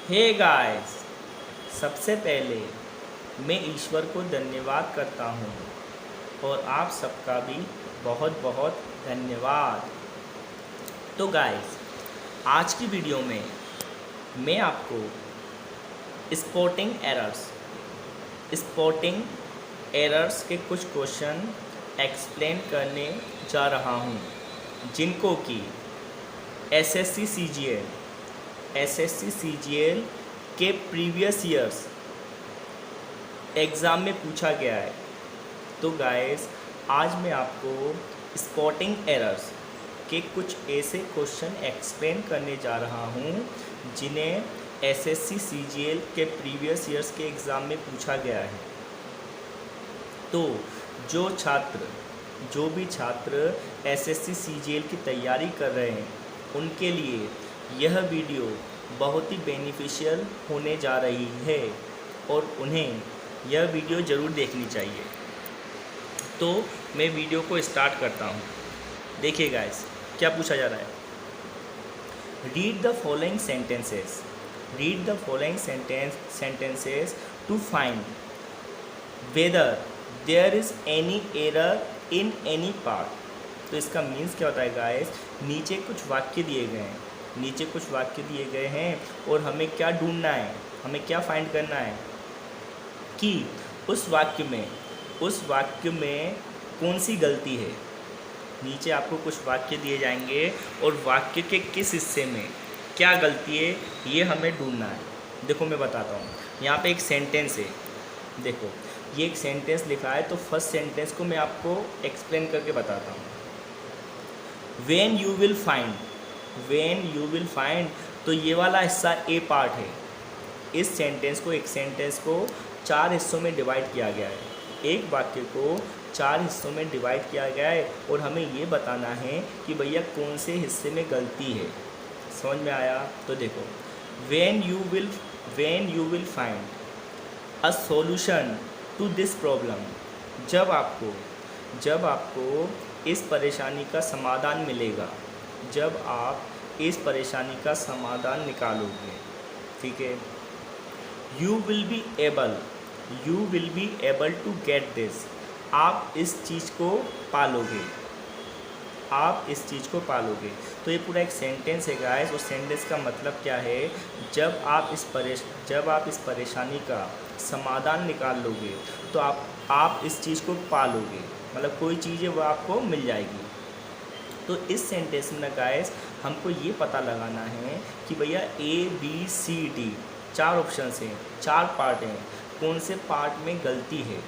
Hey guys, सबसे पहले मैं ईश्वर को धन्यवाद करता हूँ और आप सबका भी बहुत बहुत धन्यवाद। तो गाइस, आज की वीडियो में मैं आपको स्पॉटिंग एरर्स के कुछ क्वेश्चन एक्सप्लेन करने जा रहा हूँ, जिनको कि एसएससी सीजीएल के प्रीवियस ईयर्स एग्ज़ाम में पूछा गया है। तो गाइस, आज मैं आपको स्पॉटिंग एरर्स के कुछ ऐसे क्वेश्चन एक्सप्लेन करने जा रहा हूँ जिन्हें एसएससी सीजीएल के प्रीवियस ईयर्स के एग्ज़ाम में पूछा गया है। तो जो भी छात्र एसएससी सीजीएल की तैयारी कर रहे हैं, उनके लिए यह वीडियो बहुत ही बेनिफिशियल होने जा रही है और उन्हें यह वीडियो ज़रूर देखनी चाहिए। तो मैं वीडियो को स्टार्ट करता हूँ। देखिए गाइस, क्या पूछा जा रहा है। Read the following sentences to find whether there is any error in any part। तो इसका मीन्स क्या होता है गाइस, नीचे कुछ वाक्य दिए गए हैं और हमें क्या ढूंढना है, हमें क्या फाइंड करना है कि उस वाक्य में कौन सी गलती है। नीचे आपको कुछ वाक्य दिए जाएंगे और वाक्य के किस हिस्से में क्या गलती है, ये हमें ढूंढना है। देखो मैं बताता हूँ, यहाँ पे एक सेंटेंस है। देखो ये एक सेंटेंस लिखा है, तो फर्स्ट सेंटेंस को मैं आपको एक्सप्लेन करके बताता हूँ। व्हेन यू विल फाइंड, तो ये वाला हिस्सा ए पार्ट है। एक सेंटेंस को 4 हिस्सों में डिवाइड किया गया है। एक वाक्य को 4 हिस्सों में डिवाइड किया गया है और हमें ये बताना है कि भैया कौन से हिस्से में गलती है। समझ में आया? तो देखो, when you will find a solution to this problem, जब आपको इस परेशानी का समाधान मिलेगा, जब आप इस परेशानी का समाधान निकालोगे, ठीक है। You will be able to get this, आप इस चीज़ को पालोगे। तो ये पूरा एक सेंटेंस है गाइस। उस सेंटेंस का मतलब क्या है, जब आप इस परेशानी का समाधान निकाल लोगे तो आप इस चीज़ को पालोगे, मतलब कोई चीज़ है वो आपको मिल जाएगी। तो इस सेंटेंस में गाइस हमको ये पता लगाना है कि भैया ABCD 4 ऑप्शन हैं, 4 पार्ट हैं, कौन से पार्ट में गलती है।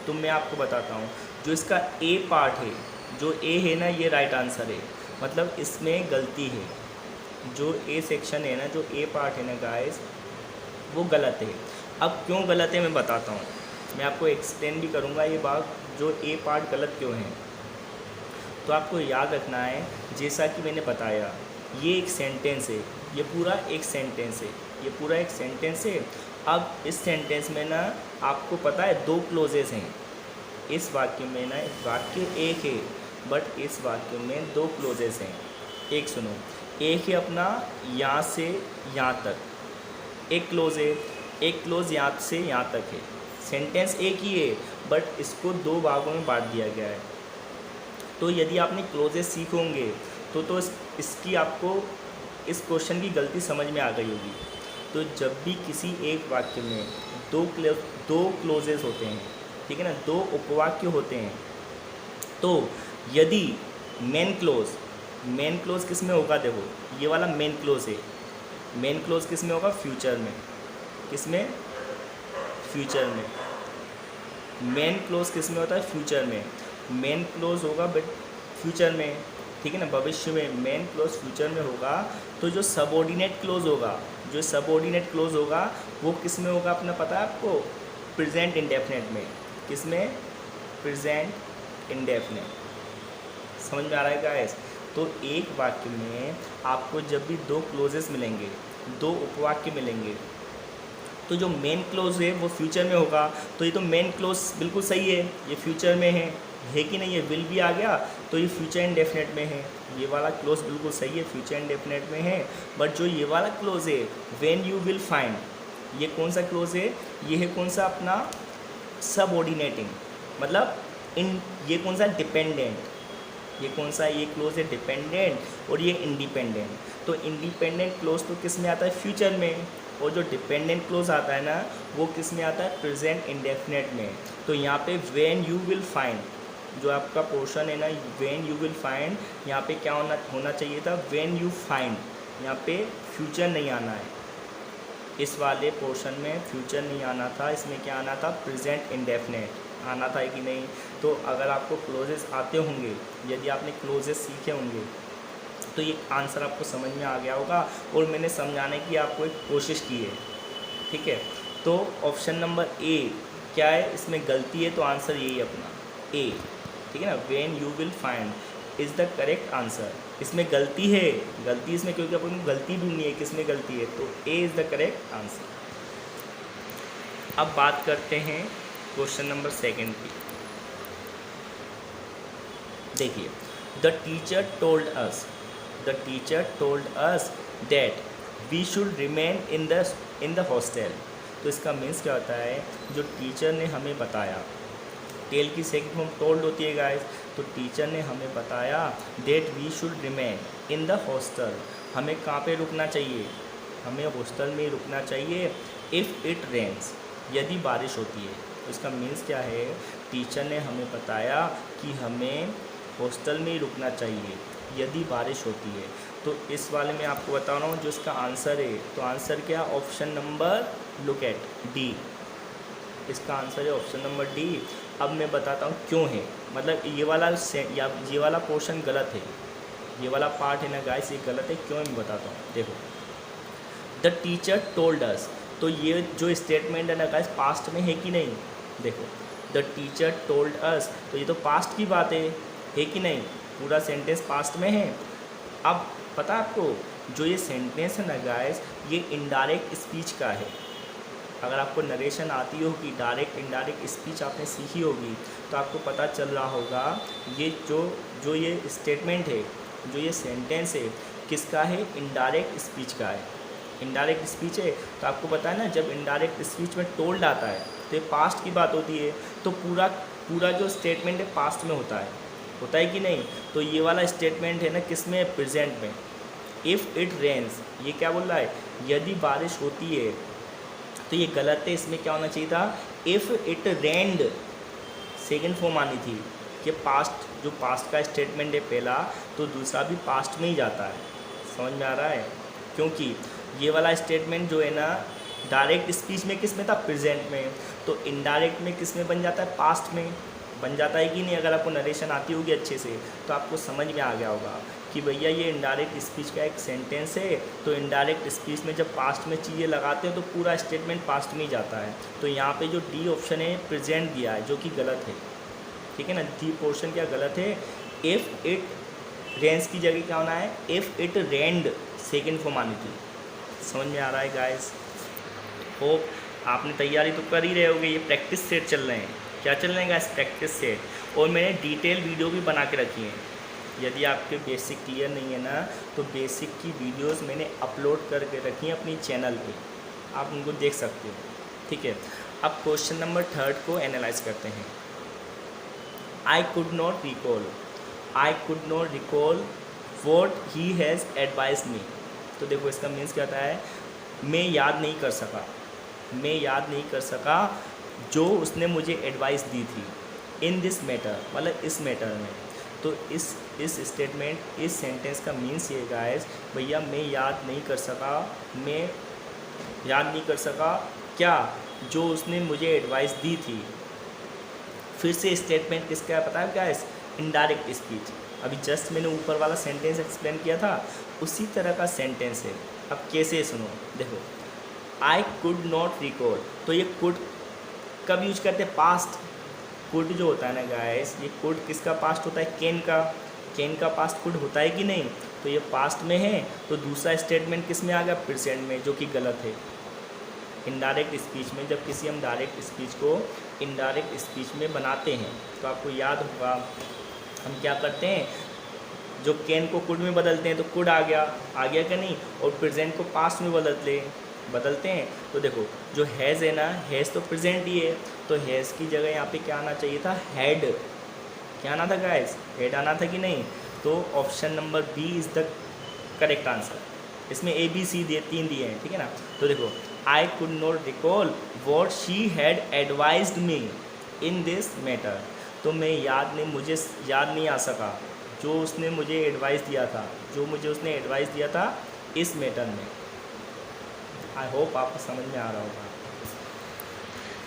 तो मैं आपको बताता हूँ, जो इसका ए पार्ट है, जो ए है ना, ये राइट आंसर है, मतलब इसमें गलती है। जो ए सेक्शन है ना, जो ए पार्ट है ना गाइस, वो गलत है। अब क्यों गलत है मैं बताता हूँ, मैं आपको एक्सप्लेन भी करूँगा ये बात, जो ए पार्ट गलत क्यों है। तो आपको याद रखना है, जैसा कि मैंने बताया, ये एक सेंटेंस है, ये पूरा एक सेंटेंस है। अब इस सेंटेंस में ना आपको पता है 2 क्लोजेस हैं। इस वाक्य में ना वाक्य एक है, बट इस वाक्य में 2 क्लोजेस हैं। एक सुनो, एक है अपना यहाँ से यहाँ तक, एक क्लोज यहाँ से यहाँ तक है। सेंटेंस एक ही है, बट इसको 2 भागों में बांट दिया गया है। तो यदि आपने क्लोजेस सीखोगे तो इसकी आपको इस क्वेश्चन की गलती समझ में आ गई होगी। तो जब भी किसी एक वाक्य में 2 क्लोजेस होते हैं, ठीक है ना, 2 उपवाक्य होते हैं, तो यदि मेन क्लोज किस में होगा, देखो ये वाला मेन क्लोज है। मेन क्लोज किस में होगा, फ्यूचर में। मेन क्लोज किस में होता है, फ्यूचर में। मेन क्लोज होगा बट फ्यूचर में, ठीक है ना, भविष्य में। मेन क्लोज फ्यूचर में होगा। तो जो सबऑर्डिनेट क्लोज होगा वो किस में होगा, अपना पता है आपको, प्रेजेंट इंडेफिनेट में। किस में, प्रेजेंट इंडेफिनेट। समझ में आ रहा है गाइस? तो एक वाक्य में आपको जब भी 2 क्लोजेस मिलेंगे, 2 उपवाक्य मिलेंगे, तो जो मेन क्लोज है वो फ्यूचर में होगा। तो ये तो मेन क्लोज बिल्कुल सही है, ये फ्यूचर में है, है कि नहीं, ये विल भी आ गया तो ये फ्यूचर इंडेफिनेट में है। ये वाला क्लोज बिल्कुल सही है, फ्यूचर इंडेफिनेट में है। बट जो ये वाला क्लोज है व्हेन यू विल फाइंड, ये कौन सा क्लोज है, ये है कौन सा अपना सबऑर्डिनेटिंग, मतलब इन, ये कौन सा डिपेंडेंट, ये कौन सा, ये क्लोज है डिपेंडेंट और ये इंडिपेंडेंट। तो इंडिपेंडेंट क्लोज तो किस में आता है, फ्यूचर में, और जो डिपेंडेंट क्लोज आता है ना वो किस में आता है, प्रेजेंट इंडेफिनेट में। तो यहाँ पे व्हेन यू विल फाइंड, जो आपका पोर्शन है ना व्हेन यू विल फाइंड, यहाँ पे क्या होना चाहिए था, व्हेन यू फाइंड, यहाँ पे फ्यूचर नहीं आना है, इस वाले पोर्शन में फ्यूचर नहीं आना था, इसमें क्या आना था, प्रेजेंट इंडेफिनेट आना था कि नहीं। तो अगर आपको क्लोजेस आते होंगे, यदि आपने क्लोजेस सीखे होंगे तो ये आंसर आपको समझ में आ गया होगा और मैंने समझाने की आपको एक कोशिश की है, ठीक है। तो ऑप्शन नंबर ए क्या है, इसमें गलती है तो आंसर यही अपना ए, ठीक है ना, when you will find is the correct answer. इसमें गलती है, गलती इसमें क्योंकि अपन को गलती ढूंढनी है, किसमें गलती है, तो A is the correct answer. अब बात करते हैं क्वेश्चन नंबर सेकंड की। देखिए, the teacher told us that we should remain in the hostel. तो इसका मीन्स क्या होता है, जो टीचर ने हमें बताया, टेल की सेकंड फॉर्म टोल्ड होती है गाइस, तो टीचर ने हमें बताया that we should remain in the hostel, हमें कहाँ पे रुकना चाहिए, हमें हॉस्टल में ही रुकना चाहिए। इफ़ इट रेन्स, यदि बारिश होती है। तो इसका मीन्स क्या है, टीचर ने हमें बताया कि हमें हॉस्टल में ही रुकना चाहिए यदि बारिश होती है। तो इस वाले में आपको बता रहा हूँ जो इसका आंसर है, तो आंसर क्या, option number, look at D, इसका आंसर है ऑप्शन नंबर डी। अब मैं बताता हूँ क्यों है, मतलब ये वाला पोर्शन गलत है, ये वाला पार्ट है ना गाइस ये गलत है, क्यों मैं बताता हूँ। देखो, द टीचर टोल्ड अस, तो ये जो स्टेटमेंट है ना गाइस पास्ट में है कि नहीं, देखो द टीचर टोल्ड अस, तो ये तो पास्ट की बात है कि नहीं, पूरा सेंटेंस पास्ट में है। अब पता आपको जो ये सेंटेंस है ना गाइस ये इनडायरेक्ट स्पीच का है। अगर आपको नरेशन आती होगी, डायरेक्ट इनडायरेक्ट स्पीच आपने सीखी होगी तो आपको पता चल रहा होगा ये जो ये स्टेटमेंट है, जो ये सेंटेंस है किसका है, इनडायरेक्ट स्पीच का है। इनडायरेक्ट स्पीच है तो आपको पता है ना जब इनडायरेक्ट स्पीच में टोल्ड आता है तो ये पास्ट की बात होती है, तो पूरा जो स्टेटमेंट है पास्ट में होता है कि नहीं। तो ये वाला स्टेटमेंट है ना किस में, प्रेजेंट में। इफ़ इट रेन्स, ये क्या बोल रहा है, यदि बारिश होती है, तो ये गलत है, इसमें क्या होना चाहिए था, if it rained, second form आनी थी कि पास्ट, जो पास्ट का स्टेटमेंट है पहला, तो दूसरा भी पास्ट में ही जाता है। समझ में आ रहा है, क्योंकि ये वाला स्टेटमेंट जो है ना डायरेक्ट स्पीच में किस में था, प्रेजेंट में, तो इनडायरेक्ट में किस में बन जाता है, पास्ट में बन जाता है कि नहीं। अगर आपको नरेशन आती होगी अच्छे से तो आपको समझ में आ गया होगा कि भैया ये इनडायरेक्ट स्पीच का एक सेंटेंस है, तो इनडायरेक्ट स्पीच में जब पास्ट में चीज़ें लगाते हैं तो पूरा स्टेटमेंट पास्ट में ही जाता है। तो यहाँ पे जो डी ऑप्शन है प्रेजेंट दिया है जो कि गलत है, ठीक है ना, डी पोर्शन क्या गलत है। इफ़ इट रेन्स की जगह क्या होना है, if it rained, second form आनी थी। समझ में आ रहा है गाइस, होप आपने तैयारी तो कर ही रहे होगे। ये प्रैक्टिस सेट चल रहे हैं, क्या चल रहे हैं गाइस, प्रैक्टिस सेट, और मैंने डिटेल वीडियो भी बना के रखी हैं। यदि आपके बेसिक क्लियर नहीं है ना तो बेसिक की वीडियोस मैंने अपलोड करके रखी हैं अपनी चैनल पे, आप उनको देख सकते हो, ठीक है। अब क्वेश्चन नंबर थर्ड को एनालाइज करते हैं। I could not recall what he has advise me. तो देखो इसका मीन्स क्या होता है, मैं याद नहीं कर सका जो उसने मुझे एडवाइस दी थी, इन दिस मैटर, मतलब इस मैटर में। तो इस स्टेटमेंट, इस सेंटेंस का मीन्स ये गाइस, भैया मैं याद नहीं कर सका क्या, जो उसने मुझे एडवाइस दी थी। फिर से स्टेटमेंट किसका है पता है गाइस, इनडायरेक्ट स्पीच। अभी जस्ट मैंने ऊपर वाला सेंटेंस एक्सप्लेन किया था, उसी तरह का सेंटेंस है। अब कैसे सुनो, देखो आई कुड नॉट रिकॉल, तो ये कुड कब यूज करते हैं, पास्ट। कुड जो होता है ना गाइस, ये कुड किसका पास्ट होता है, कैन का पास्ट कुड होता है कि नहीं, तो ये पास्ट में है। तो दूसरा स्टेटमेंट किस में आ गया, प्रेजेंट में, जो कि गलत है। इनडायरेक्ट स्पीच में जब किसी हम डायरेक्ट स्पीच को इनडायरेक्ट स्पीच में बनाते हैं। तो आपको याद होगा हम क्या करते हैं, जो कैन को कुड में बदलते हैं तो कुड आ गया क्या नहीं, और प्रेजेंट को पास्ट में बदलते हैं। तो देखो जो हैज़ है ना, हैज़ तो प्रेजेंट ही है, तो हैज़ की जगह यहाँ पे क्या आना चाहिए था, हैड। क्या आना था गाइस, हेड आना था कि नहीं। तो option number B is the correct answer. इसमें ए बी सी तीन दिए हैं, ठीक है ना। तो देखो I could not recall what she had advised me in this matter. तो मुझे याद नहीं आ सका जो उसने मुझे एडवाइस दिया था, उसने एडवाइस दिया था इस मैटर में। आई होप आपको समझ में आ रहा होगा।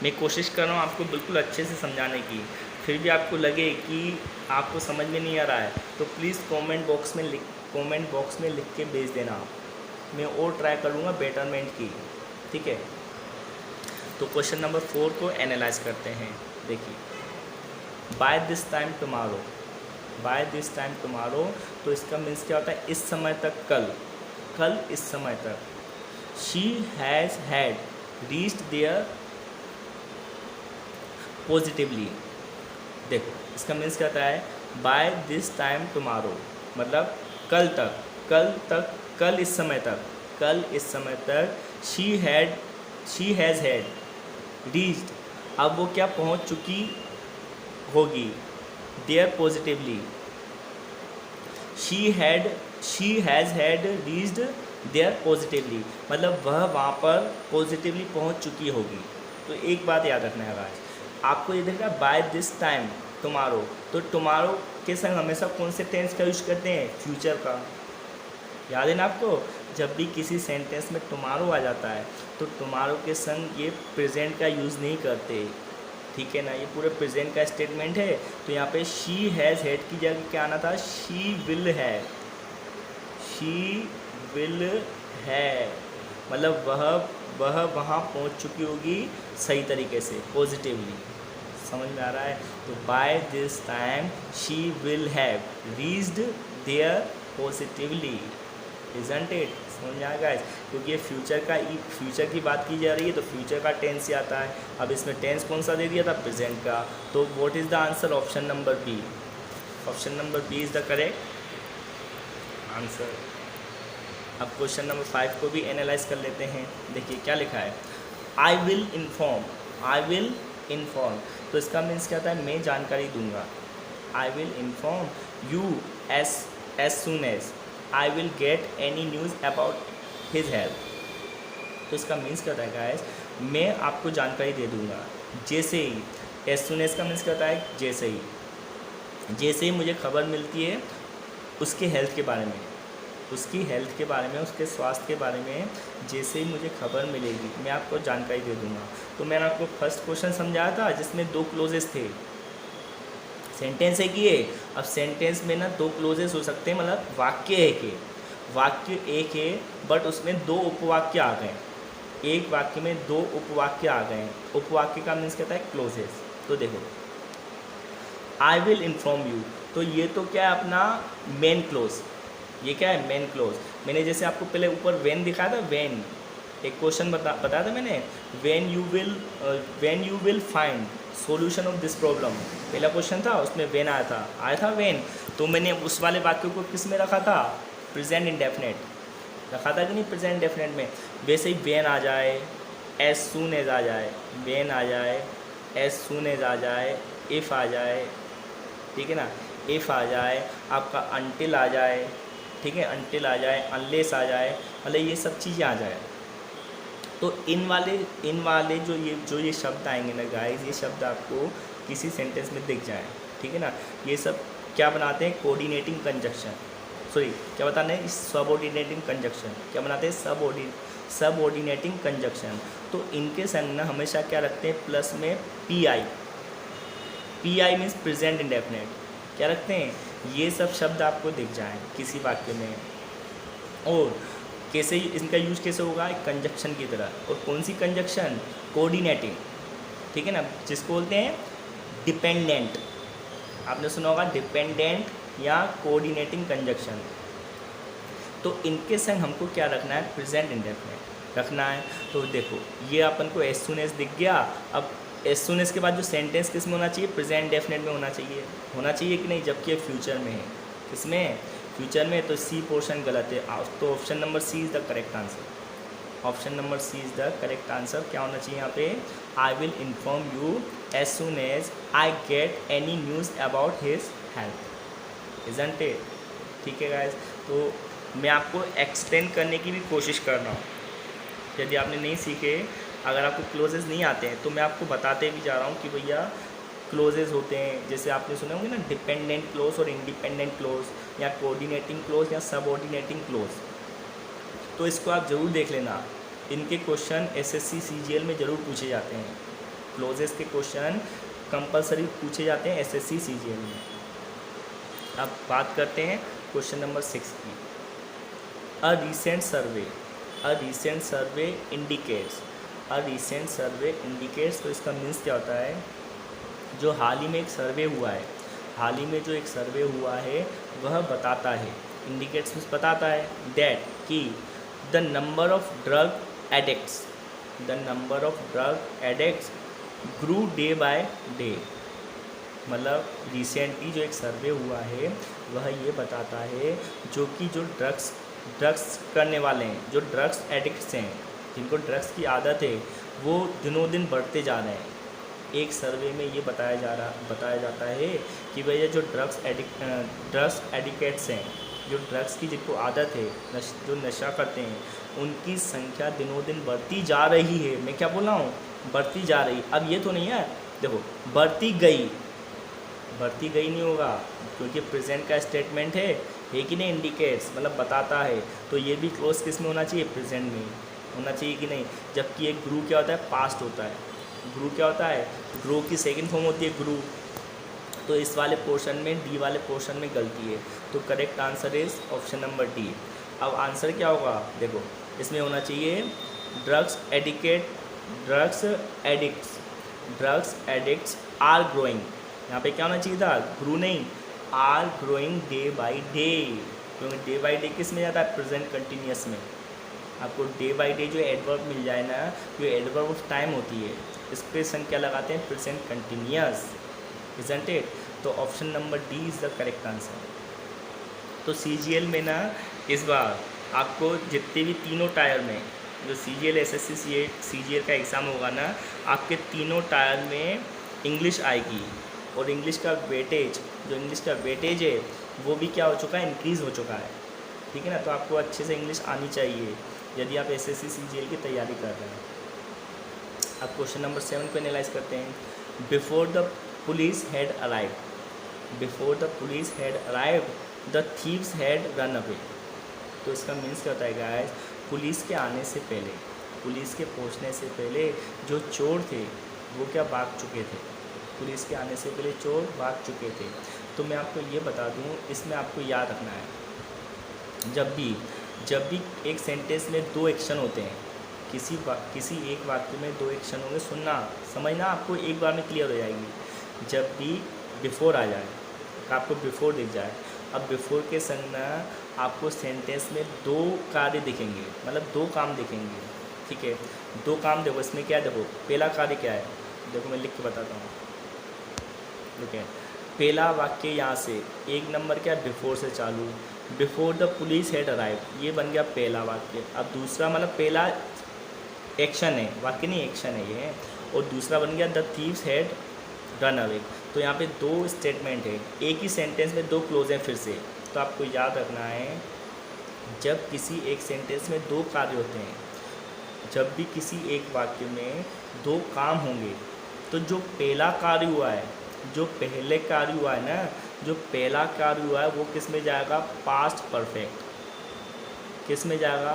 मैं कोशिश कर रहा हूँ आपको बिल्कुल अच्छे से समझाने की, फिर भी आपको लगे कि आपको समझ में नहीं आ रहा है तो प्लीज़ कमेंट बॉक्स में लिख के भेज देना। मैं और ट्राई करूँगा बेटरमेंट की, ठीक है। तो क्वेश्चन नंबर 4 को एनालाइज करते हैं। देखिए बाय दिस टाइम टुमारो, तो इसका मीन्स क्या होता है, इस समय तक, कल इस समय तक। She has had reached there positively. देखो इसका मीन्स क्या होता है, बाय दिस टाइम टुमारो मतलब कल इस समय तक शी हैज़ हैड रीच्ड, अब वो क्या पहुंच चुकी होगी, there positively. She has had reached there positively, मतलब वह वहाँ पर पॉजिटिवली पहुँच चुकी होगी। तो एक बात याद रखना है गाइस, आपको ये देखना बाय दिस टाइम टुमारो, तो टुमारो के संग हमेशा कौन से टेंस का यूज करते हैं, फ्यूचर का। याद है ना आपको, जब भी किसी सेंटेंस में टुमारो आ जाता है तो टुमारो के संग ये प्रेजेंट का यूज़ नहीं करते, ठीक है ना। ये पूरे प्रेजेंट का स्टेटमेंट है। तो यहाँ पे शी हैज़ हैड की जगह क्या आना था, शी विल है, मतलब वह वहाँ पहुँच चुकी होगी सही तरीके से, पॉजिटिवली। समझ में आ रहा है। तो by this time she will have reached there positively, isn't it. समझ में आएगा, क्योंकि ये फ्यूचर की बात की जा रही है तो फ्यूचर का टेंस ही आता है। अब इसमें टेंस कौन सा दे दिया था, प्रेजेंट का। तो what is the answer, option number B. Option number B is the correct answer. अब क्वेश्चन नंबर 5 को भी एनालाइज कर लेते हैं। देखिए क्या लिखा है, आई विल इन्फॉर्म, तो इसका मीन्स क्या होता है, मैं जानकारी दूंगा। I will inform you as soon as I will get any news about his health. तो इसका मीन्स क्या होता है गाइस, मैं आपको जानकारी दे दूंगा जैसे ही। एज सून एज का मीन्स क्या होता है, जैसे ही मुझे खबर मिलती है उसके हेल्थ के बारे में, उसके स्वास्थ्य के बारे में, जैसे ही मुझे खबर मिलेगी मैं आपको जानकारी दे दूंगा। तो मैंने आपको फर्स्ट क्वेश्चन समझाया था जिसमें 2 क्लोजेस थे। सेंटेंस है कि ये, अब सेंटेंस में ना 2 क्लोजेस हो सकते हैं, मतलब वाक्य एक है बट उसमें 2 उपवाक्य आ गए। एक वाक्य में 2 उपवाक्य आ गए। उपवाक्य का मीन्स कहता है क्लोजेस। तो देखो आई विल इन्फॉर्म यू, तो ये तो क्या है अपना मेन क्लोज। ये क्या है, मेन क्लोज। मैंने जैसे आपको पहले ऊपर वेन दिखाया था, वेन एक क्वेश्चन बताया था मैंने, when you will find solution of this problem, पहला क्वेश्चन था उसमें वेन आया था वेन। तो मैंने उस वाले वाक्य को किस में रखा था, प्रेजेंट इंडेफिनेट रखा था कि नहीं, प्रेजेंट इंडेफिनेट में। वैसे ही वेन आ जाए, एज सून एज आ जाए, वेन आ जाए, एज सून एज आ जाए, इफ़ आ जाए, ठीक है ना, इफ़ आ जाए, आपका अनटिल आ जाए, ठीक है, अनटिल आ जाए, अनलेस आ जाए, मतलब ये सब चीज़ें आ जाए। तो इन वाले जो ये शब्द आएंगे ना गाइस, ये शब्द आपको किसी सेंटेंस में दिख जाए, ठीक है ना। ये सब क्या बनाते हैं, कोऑर्डिनेटिंग कंजक्शन, सॉरी क्या बताते हैं, सबऑर्डिनेटिंग कंजक्शन। क्या बनाते हैं, सबऑर्डिनेटिंग कंजक्शन। तो इनके संग ना हमेशा क्या रखते हैं, प्लस में P I means present indefinite क्या रखते हैं, ये सब शब्द आपको दिख जाएं किसी वाक्य में। और कैसे इनका यूज कैसे होगा, एक कंजक्शन की तरह। और कौन सी कंजक्शन, कोऑर्डिनेटिंग, ठीक है ना, जिसको बोलते हैं डिपेंडेंट। आपने सुना होगा डिपेंडेंट या कोऑर्डिनेटिंग कंजक्शन। तो इनके संग हमको क्या रखना है, प्रेजेंट इंडेफिनिट रखना है। तो देखो ये अपन को एज सून एज दिख गया। अब एज सुन इसके बाद जो सेंटेंस किस में होना चाहिए, प्रेजेंट डेफिनेट में होना चाहिए कि नहीं, जबकि फ्यूचर में है। किसमें, फ्यूचर में। तो सी पोर्शन गलत है, तो option number C is the correct answer. Option number C is the correct answer. क्या होना चाहिए यहाँ पे, I will inform you as soon as I get any news about his health, isn't it. ठीक है गाइस, तो मैं आपको एक्सटेंड करने की भी कोशिश कर रहा हूँ। यदि आपने नहीं सीखे, अगर आपको क्लोजेस नहीं आते हैं तो मैं आपको बताते भी जा रहा हूँ कि भैया क्लोजेस होते हैं। जैसे आपने सुने होंगे ना, डिपेंडेंट क्लोज और इंडिपेंडेंट क्लोज, या कोऑर्डिनेटिंग क्लोज या सबऑर्डिनेटिंग क्लोज। तो इसको आप ज़रूर देख लेना, इनके क्वेश्चन एसएससी सीजीएल में ज़रूर पूछे जाते हैं। क्लोजेस के क्वेश्चन कंपलसरी पूछे जाते हैं एसएससी सीजीएल में। अब बात करते हैं क्वेश्चन नंबर 6 की। अ रीसेंट सर्वे इंडिकेट्स, तो इसका मीन्स क्या होता है, जो हाल ही में एक सर्वे हुआ है, वह बताता है, इंडिकेट्स मीन्स बताता है, दैट कि the number of drug addicts grew day by day. मतलब रिसेंटली जो एक सर्वे हुआ है वह ये बताता है जो ड्रग्स करने वाले हैं, जो ड्रग्स एडिक्ट्स हैं, जिनको ड्रग्स की आदत है, वो दिनों दिन बढ़ते जा रहे हैं। एक सर्वे में ये बताया जाता है कि भैया जो ड्रग्स एडिक्ट्स हैं, जो ड्रग्स की जिनको आदत है, जो नशा करते हैं, उनकी संख्या दिनों दिन बढ़ती जा रही है। मैं क्या बोल रहा हूँ, बढ़ती जा रही। अब ये तो नहीं है, देखो बढ़ती गई नहीं होगा, क्योंकि प्रेजेंट का स्टेटमेंट है कि नहीं, इंडिकेट्स मतलब बताता है। तो ये भी क्लोज किस में होना चाहिए, प्रेजेंट में होना चाहिए कि नहीं। जबकि एक ग्रू क्या होता है, पास्ट होता है। ग्रू क्या होता है, ग्रो की सेकंड फॉर्म होती है ग्रू। तो इस वाले पोर्शन में, डी वाले पोर्शन में गलती है। तो correct answer is option number D. अब आंसर क्या होगा, देखो इसमें होना चाहिए ड्रग्स एडिक्ट्स आर ग्रोइंग। यहाँ पे क्या होना चाहिए था, ग्रू नहीं, are growing day by day. क्योंकि डे बाई डे किस में जाता है, प्रेजेंट कंटिन्यूस में। आपको डे बाई डे जो एडवर्ब मिल जाए ना, जो एडवर्ब ऑफ टाइम होती है, इस पर संख्या लगाते हैं प्रेजेंट कंटिन्यूस, इजंट इट। तो option number D is the correct answer. तो सीजीएल में ना इस बार आपको जितने भी तीनों टायर में, जो सीजीएल एसएससी सीजीएल का एग्ज़ाम होगा ना, आपके तीनों टायर में इंग्लिश आएगी। और इंग्लिश का वेटेज है वो भी क्या हो चुका है, इंक्रीज़ हो चुका है। ठीक है ना, तो आपको अच्छे से इंग्लिश आनी चाहिए यदि आप एसएससी सीजीएल की तैयारी कर रहे हैं। अब क्वेश्चन नंबर 7 को एनालाइज करते हैं। Before the police had arrived the thieves had run away. तो इसका मीन्स क्या होता है गाइस, पुलिस के आने से पहले, पुलिस के पहुंचने से पहले जो चोर थे वो क्या भाग चुके थे। पुलिस के आने से पहले चोर भाग चुके थे। तो मैं आपको ये बता दूं, इसमें आपको याद रखना है, जब भी एक सेंटेंस में दो एक्शन होते हैं, किसी एक वाक्य में दो एक्शन होंगे, सुनना समझना, आपको एक बार में क्लियर हो जाएगी। जब भी बिफोर आ जाए, आपको बिफोर दिख जाए, अब बिफोर के संग आपको सेंटेंस में दो कार्य दिखेंगे, मतलब दो काम दिखेंगे। ठीक है, दो काम देखो, इसमें क्या है, देखो पहला कार्य क्या है, देखो मैं लिख के बताता हूँ। ठीक है, पहला वाक्य यहाँ से एक नंबर क्या है, बिफोर से चालू, before the police had arrived, ये बन गया पहला वाक्य। अब दूसरा मतलब पहला एक्शन है, वाक्य नहीं एक्शन है ये, और दूसरा बन गया the thieves had run away. तो यहाँ पे दो स्टेटमेंट है, एक ही सेंटेंस में दो क्लोज हैं फिर से। तो आपको याद रखना है, जब किसी एक सेंटेंस में दो कार्य होते हैं, जब भी किसी एक वाक्य में दो काम होंगे, तो जो पहला कार्य हुआ है, जो पहले कार्य हुआ है ना, जो पहला कार्य हुआ है वो किस में जाएगा, पास्ट परफेक्ट। किस में जाएगा,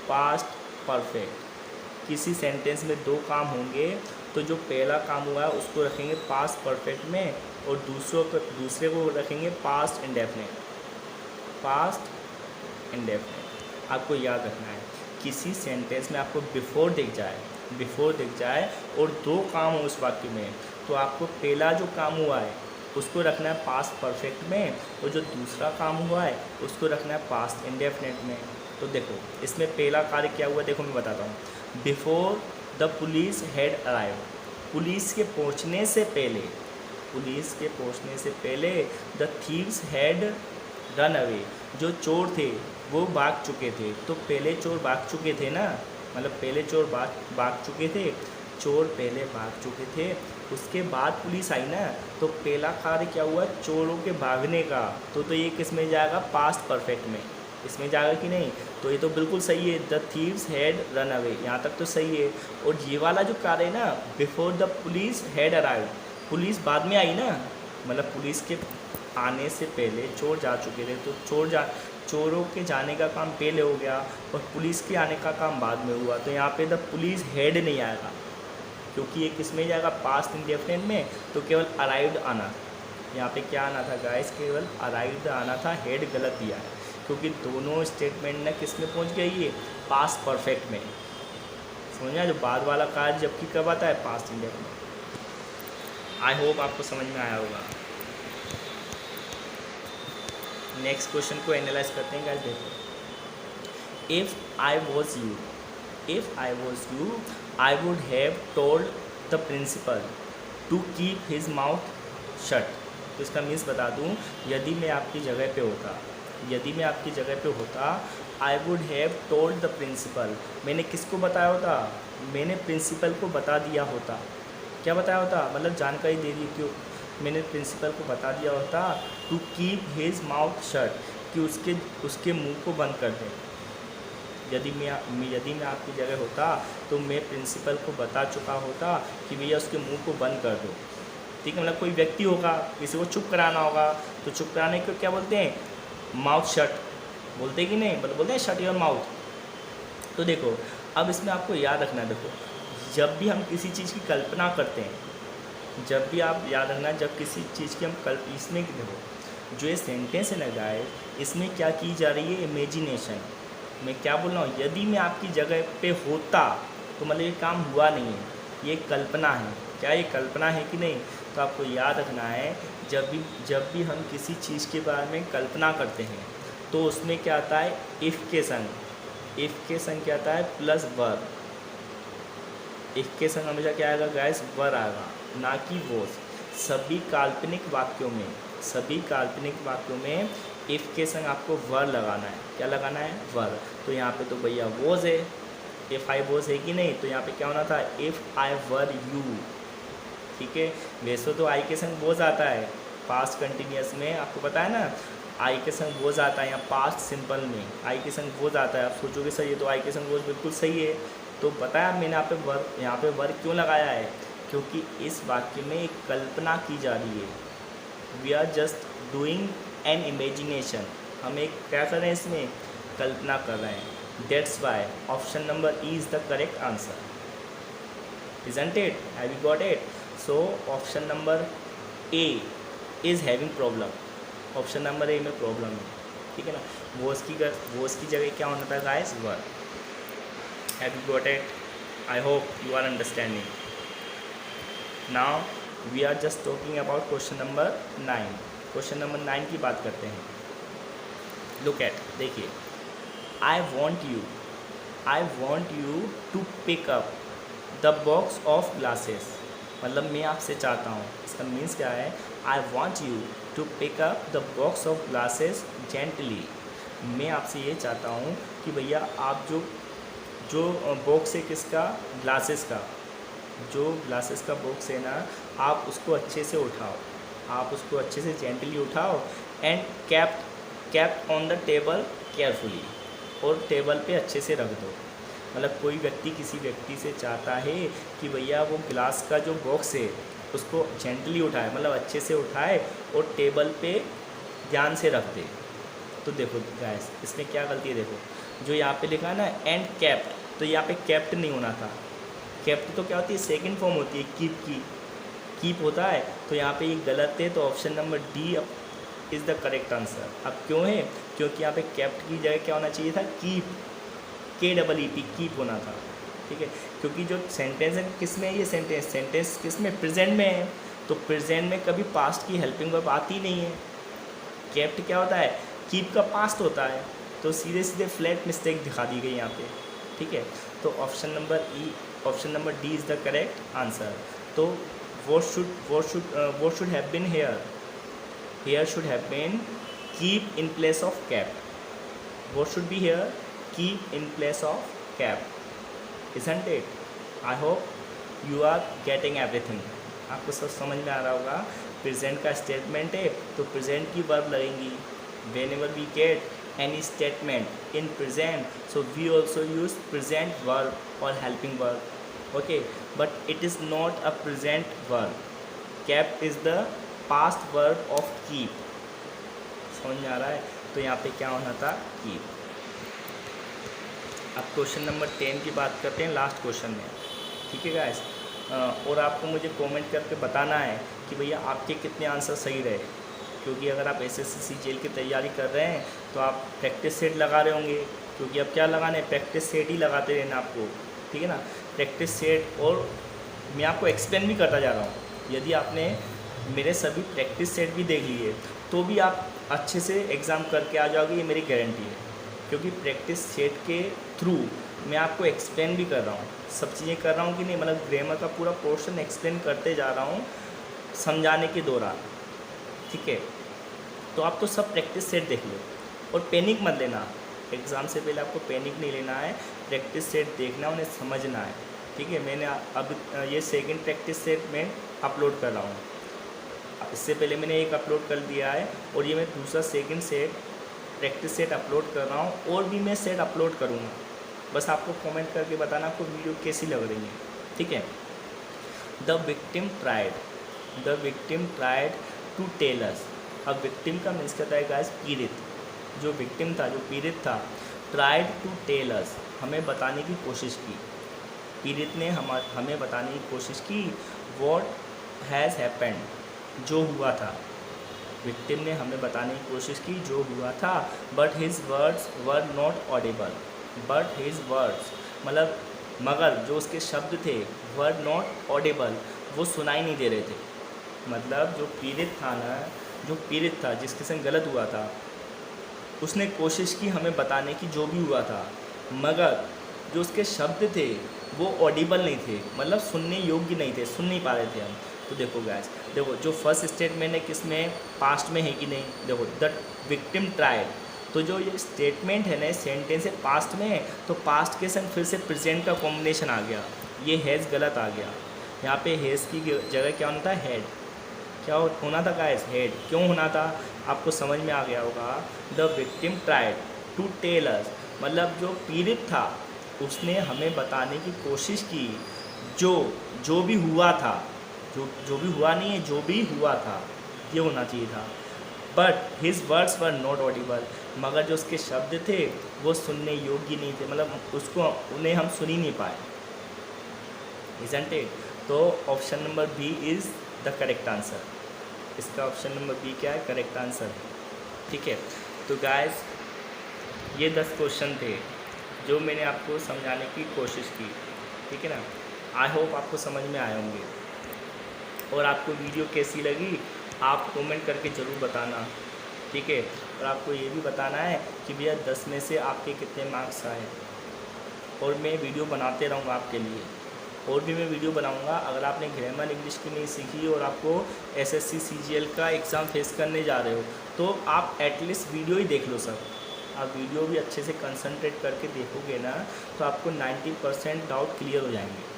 पास्ट परफेक्ट। किसी सेंटेंस में दो काम होंगे तो जो पहला काम हुआ है उसको रखेंगे पास्ट परफेक्ट में, और दूसरे को रखेंगे पास्ट इंडेफिनिट। पास्ट इंडेफिनिट आपको याद रखना है। किसी सेंटेंस में आपको बिफोर दिख जाए और दो काम हो उस वाक्य में, तो आपको पहला जो काम हुआ है उसको रखना है पास्ट परफेक्ट में, और जो दूसरा काम हुआ है उसको रखना है पास्ट इंडेफिनिट में। तो देखो इसमें पहला कार्य क्या हुआ, देखो मैं बताता हूँ। Before the police had arrived, police के पहुंचने से पहले the thieves had run away, जो चोर थे वो भाग चुके थे। तो पहले चोर भाग चुके थे ना, मतलब पहले चोर भाग चुके थे, चोर पहले भाग चुके थे, उसके बाद पुलिस आई ना, तो पहला कार्य क्या हुआ, चोरों के भागने का। तो ये किस में जाएगा, पास्ट परफेक्ट में, इसमें जाएगा कि नहीं। तो ये तो बिल्कुल सही है, the thieves had run away, यहाँ तक तो सही है। और ये वाला जो कार्य है ना, before the police had arrived, police बाद में आई ना, मतलब पुलिस के आने से पहले चोर जा चुके थे, तो चोरों के जाने का काम पहले हो गया और पुलिस के आने का काम बाद में हुआ। तो यहाँ पे द पुलिस हैड नहीं आएगा, क्योंकि ये किस में जाएगा, पास्ट इंडेफिनिट में, तो केवल अराइव्ड आना। यहाँ पे क्या आना था गाइस, केवल अराइव्ड आना था, हेड गलत दिया है, क्योंकि दोनों स्टेटमेंट ना किस में पहुँच गई है, पास्ट परफेक्ट में। समझना, जो बाद वाला कार्य जबकि कब आता है, पास्ट इंडेफिनिट। आई होप आपको समझ में आया होगा। नेक्स्ट क्वेश्चन को एनालाइज करते हैं गाइस। देखो, if I was you I would have told the principal to keep his mouth shut. तो इसका मीन्स बता दूं, यदि मैं आपकी जगह पे होता, I would have told the principal, मैंने किसको बताया होता, मैंने प्रिंसिपल को बता दिया होता। क्या बताया होता, मतलब जानकारी दे दी, क्यों, मैंने प्रिंसिपल को बता दिया होता to keep his mouth shut, कि उसके मुंह को बंद कर दें। यदि मैं आपकी जगह होता तो मैं प्रिंसिपल को बता चुका होता कि भैया उसके मुंह को बंद कर दो। ठीक है, मतलब कोई व्यक्ति होगा, किसी को चुप कराना होगा, तो चुप कराने को क्या बोलते हैं, माउथ शट बोलते हैं कि नहीं, बोलते हैं शट योर माउथ। तो देखो, अब इसमें आपको याद रखना है, देखो जब भी हम किसी चीज़ की कल्पना करते हैं, जब भी आप याद रखना, जब किसी चीज़ की हम इसमें देखो जो ये सेंटेंस है ना गाइस, इसमें क्या की जा रही है, इमेजिनेशन। मैं क्या बोल रहा हूँ, यदि मैं आपकी जगह पे होता तो मतलब ये काम हुआ नहीं है, ये कल्पना है। क्या ये कल्पना है कि नहीं, तो आपको याद रखना है, जब भी हम किसी चीज़ के बारे में कल्पना करते हैं तो उसमें क्या आता है, इफ़ के संग क्या आता है, प्लस वर्ब। इफ़ के संग हमेशा क्या आएगा गाइस, वर आएगा, ना कि वॉज। सभी काल्पनिक वाक्यों में इफ़ के संग आपको वर लगाना है। क्या लगाना है, वर। तो यहाँ पे तो भैया वॉज है, इफ़ आई वॉज है कि नहीं, तो यहाँ पे क्या होना था, इफ़ आई वर यू। ठीक है, वैसे तो आई के संग वॉज आता है पास्ट कंटिन्यूस में, आपको पता है ना, आई के संग वॉज आता है, यहाँ पास्ट सिंपल में आई के संग वॉज आता है। आप सोचोगे सही है, तो आई के संग वॉज बिल्कुल सही है। तो बताया मैंने यहाँ पे वर क्यों लगाया है, क्योंकि इस वाक्य में एक कल्पना की जा रही है। We are just doing an imagination, हम एक क्या कर रहे हैं, इसमें कल्पना कर रहे हैं। That's why option number E is the correct answer, isn't it? Have you got it? So option number A is having problem. Option number A में प्रॉब्लम है, ठीक है ना। वॉज की जगह क्या होना था guys, were. Have you got it? I hope you are understanding. Now we are just talking about question number 9। Question number 9 की बात करते हैं। लुक एट, देखिए, I want you to pick up the box of glasses, मतलब मैं आपसे चाहता हूँ, इसका मीन्स क्या है, I want you to pick up the box of glasses gently. मैं आपसे ये चाहता हूँ कि भैया आप जो बॉक्स है किसका, ग्लासेस का, जो ग्लासेस का बॉक्स है ना, आप उसको अच्छे से उठाओ, आप उसको अच्छे से जेंटली उठाओ, and kept on the table carefully, और टेबल पे अच्छे से रख दो। मतलब कोई व्यक्ति किसी व्यक्ति से चाहता है कि भैया वो ग्लास का जो बॉक्स है उसको जेंटली उठाए, मतलब अच्छे से उठाए और टेबल पे ध्यान से रख दे। तो देखो गाइस, इसमें क्या गलती है, देखो जो यहाँ पे लिखा है ना, एंड कैप्ट, तो यहाँ पे कैप्ट नहीं होना था। कैप्ट तो क्या होती है, सेकंड फॉर्म होती है कीप की, कीप होता है, तो यहाँ पे ये गलत है। तो option number D is the correct answer. अब क्यों है, क्योंकि यहाँ पे कैप्ट की जगह क्या होना चाहिए था, कीप, KEEP, कीप होना था। ठीक है, क्योंकि जो सेंटेंस है किस में है, ये सेंटेंस किस में, प्रेजेंट में है, तो प्रेजेंट में कभी पास्ट की हेल्पिंग वर्ब आती नहीं है। कैप्ट क्या होता है, कीप का पास्ट होता है, तो सीधे फ्लैट मिस्टेक दिखा दी गई यहाँ पे। ठीक है, तो option number D is the correct answer. तो what should have been here? Here should have been keep in place of kept. What should be here? Keep in place of kept. Isn't it? I hope you are getting everything. आपको सब समझ में आ रहा होगा. Present का statement है तो present की वर्ब लगेंगी. Whenever we get any statement in present, so we also use present verb or helping verb. Okay, but it is not a present verb. Kept is the past verb of keep. समझ में आ रहा है? तो यहाँ पे क्या होना था? keep. अब क्वेश्चन नंबर 10 की बात करते हैं लास्ट क्वेश्चन में. ठीक है गाइस, और आपको मुझे कमेंट करके बताना है कि भैया आपके कितने आंसर सही रहे, क्योंकि अगर आप SSC CGL की तैयारी कर रहे हैं तो आप प्रैक्टिस सेट लगा रहे होंगे, क्योंकि अब क्या लगाना है, प्रैक्टिस सेट ही लगाते रहना आपको. ठीक है ना, प्रैक्टिस सेट. और मैं आपको एक्सप्लेन भी करता जा रहा हूँ. यदि आपने मेरे सभी प्रैक्टिस सेट भी देख लिए तो भी आप अच्छे से एग्ज़ाम करके आ जाओगे, ये मेरी गारंटी है. क्योंकि प्रैक्टिस सेट के थ्रू मैं आपको एक्सप्लेन भी कर रहा हूँ, सब चीज़ें कर रहा हूँ कि नहीं, मतलब ग्रामर का पूरा पोर्शन एक्सप्लेन करते जा रहा हूँ समझाने के दौरान. ठीक है, तो आप तो सब प्रैक्टिस सेट देख लो और पैनिक मत लेना. एग्ज़ाम से पहले आपको पैनिक नहीं लेना है, प्रैक्टिस सेट देखना, उन्हें समझना है. ठीक है, मैंने अब ये सेकंड प्रैक्टिस सेट में अपलोड कर रहा हूँ. इससे पहले मैंने एक अपलोड कर दिया है और ये मैं दूसरा second set practice set upload कर रहा हूँ, और भी मैं सेट अपलोड करूँगा. बस आपको कमेंट करके बताना आपको वीडियो कैसी लग रही है. ठीक है. The victim tried to tell us. अब विक्टिम का मीन्स कहता है गाइस पीड़ित. जो विक्टिम था, जो पीड़ित था, ट्राइड टू टेल अस, हमें बताने की कोशिश की. पीड़ित ने हमें बताने की कोशिश की व्हाट हैज़ हैपेंड, जो हुआ था. विक्टिम ने हमें बताने की कोशिश की जो हुआ था. But his words were not Audible. But his words मतलब मगर जो उसके शब्द थे वर नॉट ऑडिबल, वो सुनाई नहीं दे रहे थे. मतलब जो पीड़ित था जिसके संग गलत हुआ था, उसने कोशिश की हमें बताने की जो भी हुआ था, मगर जो उसके शब्द थे वो ऑडिबल नहीं थे, मतलब सुनने योग्य नहीं थे, सुन नहीं पा रहे थे हम. तो देखो गाइस, देखो जो फर्स्ट स्टेटमेंट है किसमें, पास्ट में है कि नहीं. देखो द विक्टिम ट्राइड, तो जो ये स्टेटमेंट है ना, सेंटेंस है पास्ट में है, तो पास्ट के संग फिर से प्रेजेंट का कॉम्बिनेशन आ गया. ये हैज़ गलत आ गया. यहाँ पे हैज़ की जगह क्या होना था, हैड. क्या होना था गाइस, हैड. क्यों होना था, आपको समझ में आ गया होगा. The victim tried to tell us, मतलब जो पीड़ित था उसने हमें बताने की कोशिश की जो भी हुआ था, जो भी हुआ नहीं है, जो भी हुआ था, ये होना चाहिए था. But his words were not Audible, मगर जो उसके शब्द थे वो सुनने योग्य नहीं थे, मतलब उन्हें हम सुन ही नहीं पाए. Isn't it. तो option number B is the correct answer. इसका ऑप्शन नंबर बी क्या है, करेक्ट आंसर. ठीक है. तो गाइस ये 10 क्वेश्चन थे जो मैंने आपको समझाने की कोशिश की. ठीक है ना. आई होप आपको समझ में आए होंगे. और आपको वीडियो कैसी लगी आप कमेंट करके ज़रूर बताना. ठीक है. और आपको ये भी बताना है कि भैया 10 में से आपके कितने मार्क्स आए. और मैं वीडियो बनाते रहूँगा आपके लिए, और भी मैं वीडियो बनाऊँगा. अगर आपने ग्रामर इंग्लिश की नहीं सीखी और आपको SSC CGL का एग्ज़ाम फेस करने जा रहे हो तो आप एटलीस्ट वीडियो ही देख लो सर. आप वीडियो भी अच्छे से कंसंट्रेट करके देखोगे ना तो आपको 90% डाउट क्लियर हो जाएंगे.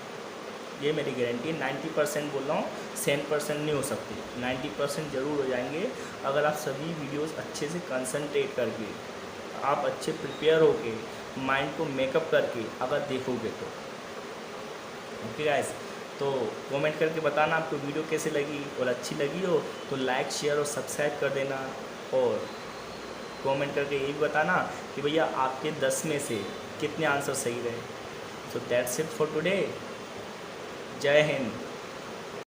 ये मेरी गारंटी है. 90% बोल रहा हूँ, 100% नहीं हो सकती, 90% ज़रूर हो जाएंगे अगर आप सभी वीडियोस अच्छे से कंसंट्रेट करके, आप अच्छे प्रिपेयर होके, माइंड को मेकअप करके अगर देखोगे तो. ओके गाइस, तो कमेंट करके बताना आपको वीडियो कैसे लगी, और अच्छी लगी हो तो लाइक शेयर और सब्सक्राइब कर देना. और कमेंट करके ये भी बताना कि भैया आपके 10 में से कितने आंसर सही रहे. So that's it for today. जय हिंद.